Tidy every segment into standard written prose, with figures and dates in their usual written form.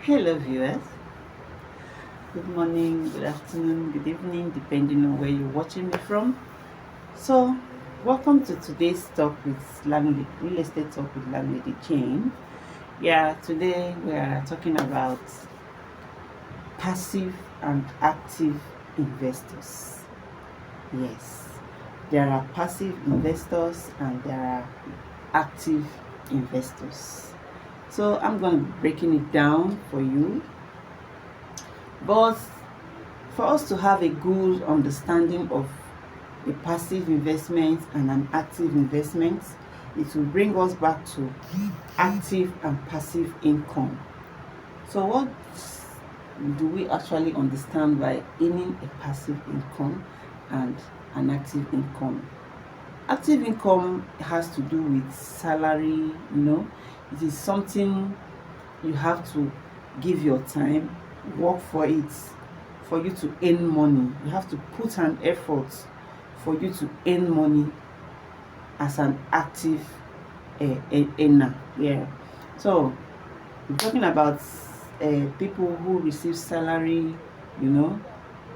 Hello, viewers. Good morning, good afternoon, good evening, depending on where you're watching me from. So, welcome to today's talk with Real Estate Talk with Landlady Jane. Yeah, today we are talking about passive and active investors. Yes, there are passive investors and there are active investors. So, I'm going to be breaking it down for you. But for us to have a good understanding of a passive investment and an active investment, it will bring us back to active and passive income. So what do we actually understand by earning a passive income and an active income? Active income has to do with salary. It is something you have to give your time, work for it, for you to earn money. You have to put an effort for you to earn money as an active earner. Yeah. So we're talking about people who receive salary, you know,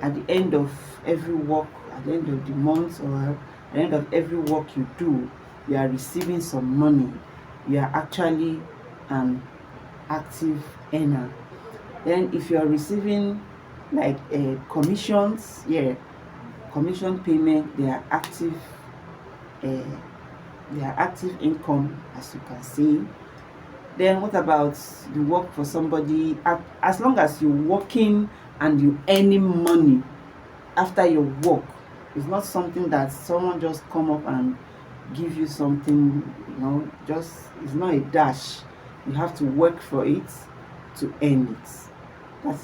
at the end of every work, at the end of the month, or at the end of every work you do, you are receiving some money. You are actually an active earner. Then if you are receiving like commissions, yeah, commission payment, uh, they are active income, as you can see. Then what about the work for somebody? As long as you're working and you earning money after your work, it's not something that someone just come up and give you something. Just, it's not a dash. You have to work for it to earn it.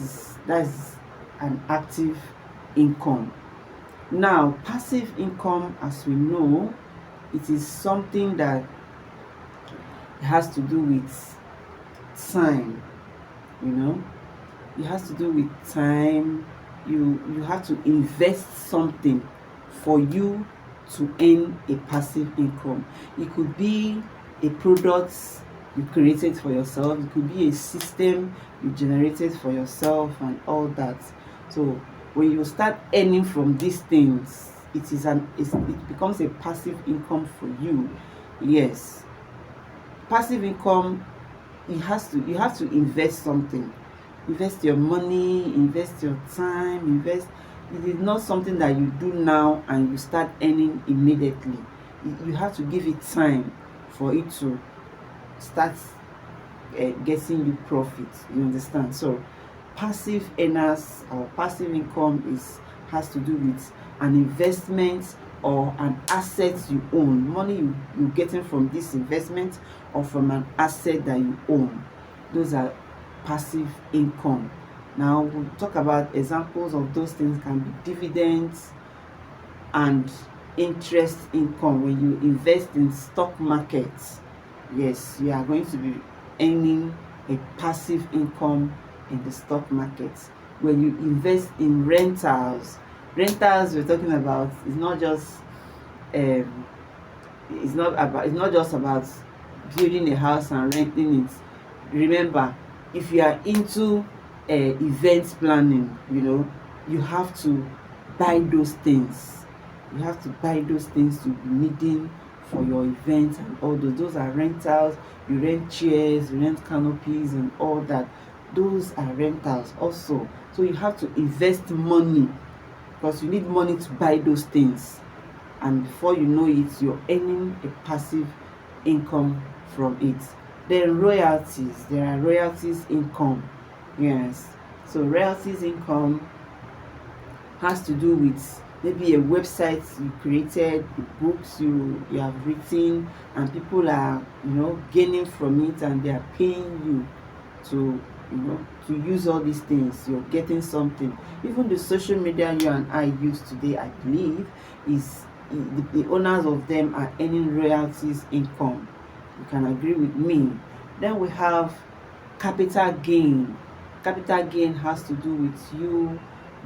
That's an active income. Now, passive income, as we know, it is something that has to do with time. It has to do with time. You have to invest something for you to earn a passive income. It could be a product you created for yourself. It could be a system you generated for yourself and all that. So when you start earning from these things, it becomes a passive income for you. Yes, passive income. You have to invest something. Invest your money, invest your time, invest. It is not something that you do now and you start earning immediately. You have to give it time for it to start getting you profit. You understand? So passive earners or passive income has to do with an investment or an asset you own. Money you're getting from this investment or from an asset that you own. Those are passive income. Now we'll talk about examples of those things. Can be dividends and interest income. When you invest in stock markets, yes, you are going to be earning a passive income in the stock market. When you invest in rentals we're talking about, it's not just it's not just about building a house and renting it. Remember, if you are into event planning, you have to buy those things. You have to buy those things you'll be needing for your events and all those are rentals. You rent chairs, you rent canopies and all that. Those are rentals also. So you have to invest money because you need money to buy those things, and before you know it, you're earning a passive income from it. Then royalties, there are royalties income. Yes, so royalties income has to do with maybe a website you created, the books you have written, and people are gaining from it, and they are paying you to to use all these things. You're getting something. Even the social media you and I use today, I believe, is the owners of them are earning royalties income. You can agree with me. Then we have capital gain. Capital gain has to do with you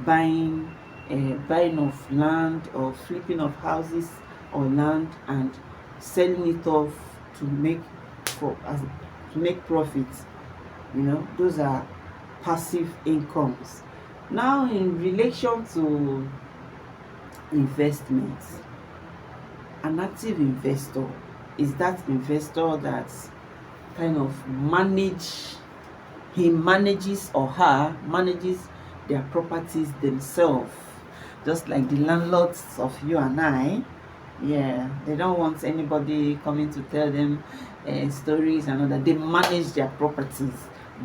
buying buying of land or flipping of houses or land and selling it off to make profits. Those are passive incomes. Now, in relation to investments, an active investor is that investor that kind of manages or her manages their properties themselves, just like the landlords of you and I. Yeah, they don't want anybody coming to tell them stories and all that. They manage their properties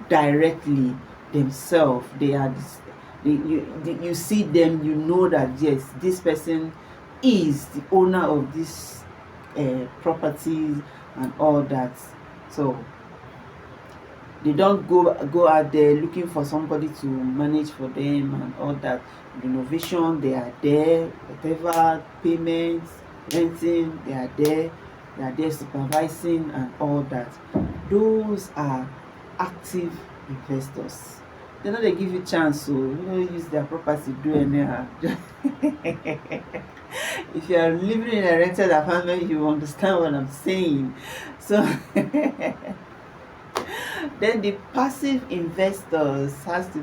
directly themselves. They are you see them, you know that yes, this person is the owner of this properties and all that. So they don't go out there looking for somebody to manage for them and all that. Renovation, they are there. Whatever payments, renting, they are there supervising and all that. Those are active investors. They know they give you chance, so you don't use their property do anyhow. If you are living in a rented apartment, you understand what I'm saying. So then the passive investors has to